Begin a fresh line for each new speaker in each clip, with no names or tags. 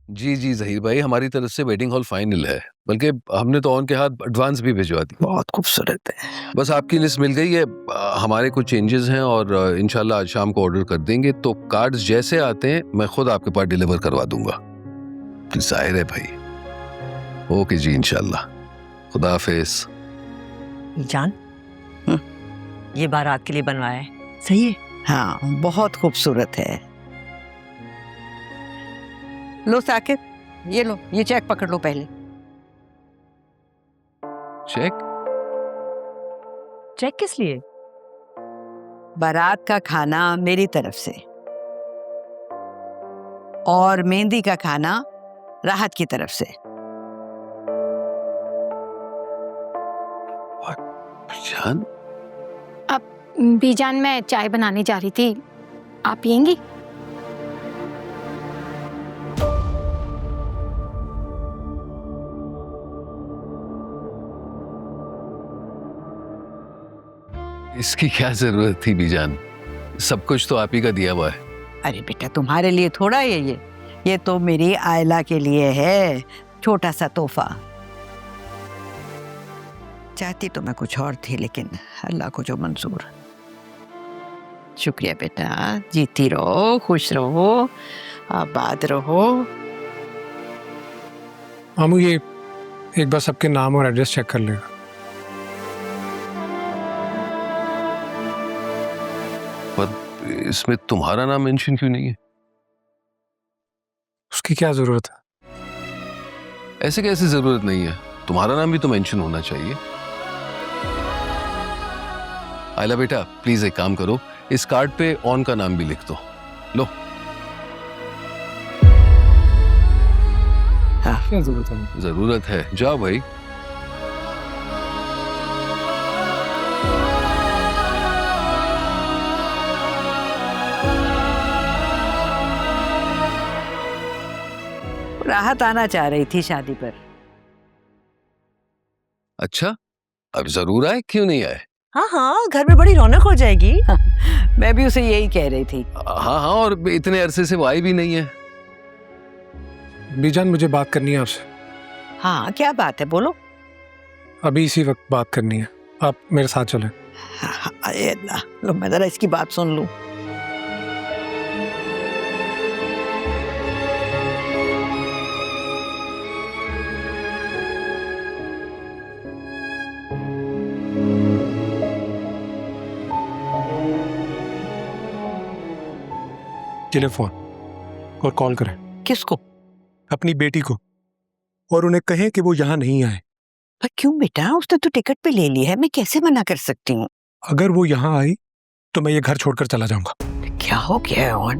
जी जी जहीर भाई, हमारी तरफ से वेडिंग हॉल फाइनल है, बल्कि हमने तो ऑन के हाथ एडवांस भी भिजवा दी।
बहुत खूबसूरत है।
बस आपकी लिस्ट मिल गई है, हमारे कुछ चेंजेस हैं और इंशाल्लाह आज शाम को ऑर्डर कर देंगे, तो कार्ड्स जैसे आते हैं मैं खुद आपके पास डिलीवर करवा दूंगा। जाहिर है भाई। ओके जी, इंशाल्लाह। खुदा हाफिज।
जान, ये बारात के लिए बनवाया है, सही है?
हाँ, बहुत खूबसूरत है। लो साकिब, ये लो, ये चेक पकड़ लो पहले।
चेक?
चेक किस लिए?
बारात का खाना मेरी तरफ से और मेहंदी का खाना राहत की तरफ से।
जान?
बीजान, मैं चाय बनाने जा रही थी, आप पियेंगी?
इसकी क्या जरूरत थी बीजान, सब कुछ तो आप ही का दिया हुआ है।
अरे बेटा, तुम्हारे लिए थोड़ा है ये तो मेरी आयला के लिए है, छोटा सा तोहफा। चाहती तो मैं कुछ और थी, लेकिन अल्लाह को जो मंजूर। शुक्रिया बेटा, जीती रहो, खुश रहो, आबाद रहो।
मामू, ये एक बार सबके नाम और एड्रेस चेक कर लेगा।
पर इसमें तुम्हारा नाम मेंशन क्यों नहीं है?
उसकी क्या जरूरत है?
ऐसे कैसे जरूरत नहीं है, तुम्हारा नाम भी तो मेंशन होना चाहिए। आयला बेटा, प्लीज एक काम करो, इस कार्ड पे ऑन का नाम भी लिख दो। लो।
हाँ,
क्या जरूरत है?
जरूरत है, जाओ भाई।
राहत आना चाह रही थी शादी पर।
अच्छा, अब जरूर आए, क्यों नहीं आए?
हाँ हाँ, घर में बड़ी रौनक हो जाएगी।
मैं भी उसे यही कह रही थी।
हाँ हाँ, और इतने अरसे से वो आई भी नहीं है।
बीजान, मुझे बात करनी है आपसे।
हाँ, क्या बात है, बोलो।
अभी इसी वक्त बात करनी है, आप मेरे साथ चलें।
हाँ, अरे अल्लाह, लो मैं जरा इसकी बात सुन लूं।
टेलीफोन और कॉल करें।
किसको?
अपनी बेटी को, और उन्हें कहें कि वो यहाँ नहीं आए।
पर क्यों बेटा, उसने तो टिकट पे ले ली है, मैं कैसे मना कर सकती हूँ?
अगर वो यहाँ आई तो मैं ये घर छोड़कर चला जाऊंगा।
क्या हो गया है और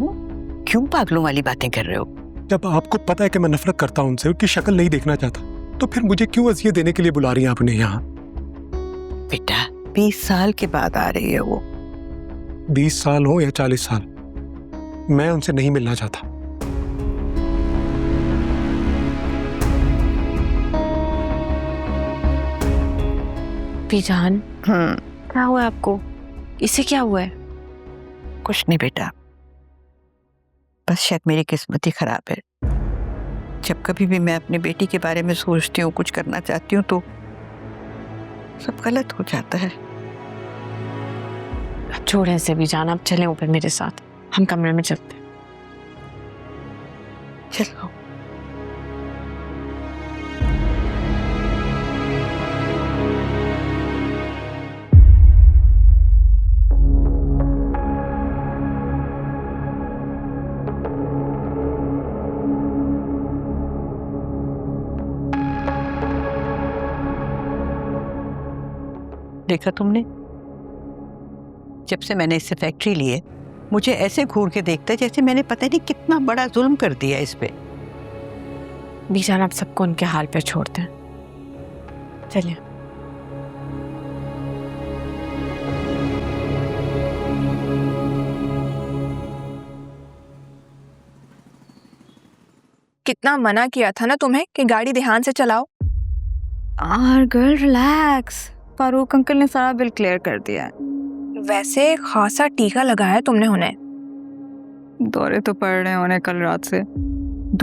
क्यों पागलों वाली बातें कर रहे हो?
जब आपको पता है कि मैं नफरत करता हूं उनसे, उनकी शक्ल नहीं देखना चाहता, तो फिर मुझे क्यों अज़ियत देने के लिए बुला रही हैं आपने यहाँ?
बेटा, 20 साल के बाद आ रही है वो।
20 साल हो या 40 साल, मैं उनसे नहीं मिलना चाहता।
बीजान, क्या हुआ है आपको? इसे क्या हुआ है?
कुछ नहीं बेटा, बस शायद मेरी किस्मत ही खराब है। जब कभी भी मैं अपनी बेटी के बारे में सोचती हूँ, कुछ करना चाहती हूँ, तो सब गलत हो जाता है।
अब छोड़े इसे बीजान, आप चलें ऊपर मेरे साथ, हम कमरे में चलते हैं।
चलो। देखा तुमने, जब से मैंने इससे फैक्ट्री ली है, मुझे ऐसे घूर के देखता है जैसे मैंने पता नहीं कितना बड़ा जुल्म कर दिया इस पे।
बीजान, आप सबको उनके हाल पे छोड़ते हैं, चलिए।
कितना मना किया था ना तुम्हें कि गाड़ी ध्यान से चलाओ।
गर्ल रिलैक्स, फारूक अंकल ने सारा बिल क्लियर कर दिया है।
वैसे खासा टीका लगाया तुमने उन्हें।
दौरे तो पड़ रहे हैं उन्हें कल रात से,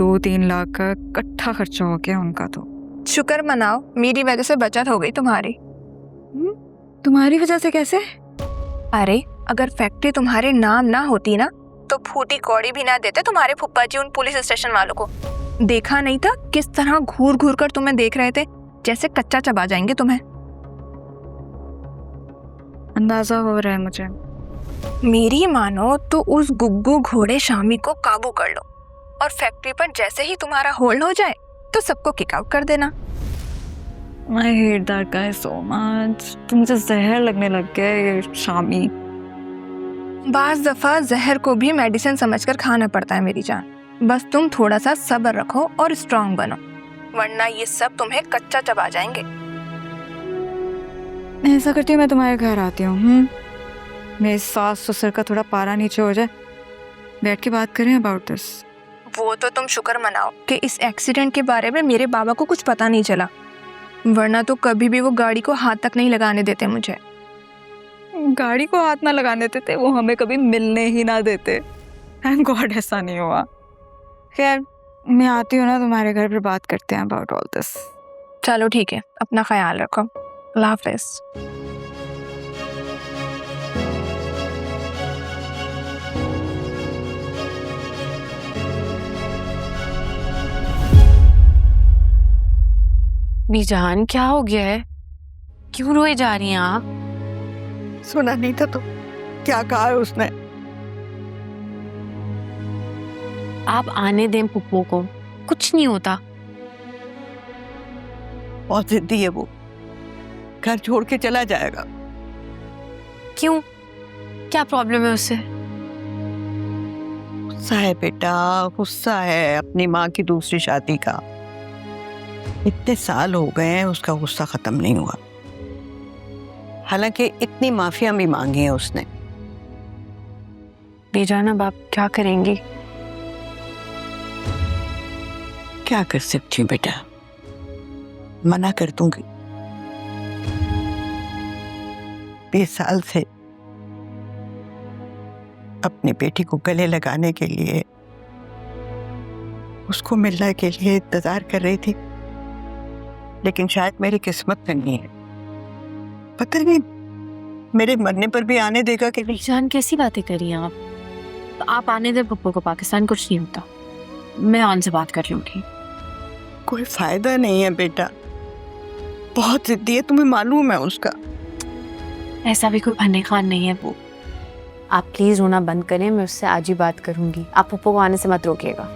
2-3 लाख का इकट्ठा खर्चा हो गया उनका तो।
शुक्र मनाओ, मेरी वजह से बचत हो गई तुम्हारी।
तुम्हारी वजह से कैसे?
अरे अगर फैक्ट्री तुम्हारे नाम ना होती ना तो फूटी कौड़ी भी ना देते तुम्हारे फुप्पा जी उन पुलिस स्टेशन वालों को। देखा नहीं था किस तरह घूर घूर कर तुम्हें देख रहे थे, जैसे कच्चा चबा जाएंगे तुम्हें।
अंदाजा हो रहा है मुझे।
मेरी मानो तो उस गुग्गू घोड़े शामी को काबू कर लो और फैक्ट्री पर जैसे ही तुम्हारा होल्ड हो जाए तो सबको किक आउट कर देना।
I hate that guy so much. तो मुझे जहर लगने लग गया ये शामी।
बाज दफा जहर को भी मेडिसिन समझकर खाना पड़ता है मेरी जान। बस तुम थोड़ा सा सब्र रखो और स्ट्रांग बनो, वरना ये सब तुम्हें कच्चा चबा जाएंगे।
ऐसा करती हूँ, मैं तुम्हारे घर आती हूँ। मेरे सास ससुर का थोड़ा पारा नीचे हो जाए, बैठ के बात करें अबाउट दिस।
वो तो तुम शुक्र मनाओ कि इस एक्सीडेंट के बारे में मेरे बाबा को कुछ पता नहीं चला, वरना तो कभी भी वो गाड़ी को हाथ तक नहीं लगाने देते मुझे।
गाड़ी को हाथ ना लगाने देते, वो हमें कभी मिलने ही ना देते। थैंक गॉड ऐसा नहीं हुआ। खैर मैं आती हूँ ना तुम्हारे घर, पर बात करते हैं अबाउट ऑल दिस।
चलो ठीक है, अपना ख्याल रखो। अल्लाह हाफ़िज़।
बीजान क्या हो गया है, क्यों रोई जा रही हैं आप?
सुना नहीं था तो क्या कहा है उसने?
आप आने दें पुप्पो को, कुछ नहीं होता।
बहुत जिद्दी है वो, घर छोड़ के चला जाएगा।
क्यों, क्या प्रॉब्लम है उससे?
गुस्सा है बेटा, गुस्सा है अपनी माँ की दूसरी शादी का। इतने साल हो गए हैं उसका गुस्सा खत्म नहीं हुआ, हालांकि इतनी माफिया भी मांगी है उसने।
बीजान अब आप क्या करेंगी?
क्या कर सकती हूँ बेटा, मना कर दूंगी। 20 साल से अपनी बेटी को गले लगाने के लिए, उसको मिलने के लिए इंतजार कर रही थी, लेकिन शायद मेरी किस्मत में नहीं है। पता नहीं मेरे मरने पर भी आने देगा कि नहीं।
बीजान कैसी बातें कर रही हैं आप? तो आप आने दें पुप्पो को, पाकिस्तान कुछ नहीं होता। मैं ऑन से बात कर रही हूँ। ठीक,
कोई फायदा नहीं है बेटा, बहुत जिद्दी है, तुम्हें मालूम है उसका।
ऐसा भी कोई फन्ने खान नहीं है वो। आप प्लीज रोना बंद करें, मैं उससे आज ही बात करूंगी। आप पुप्पो को आने से मत रोकिएगा।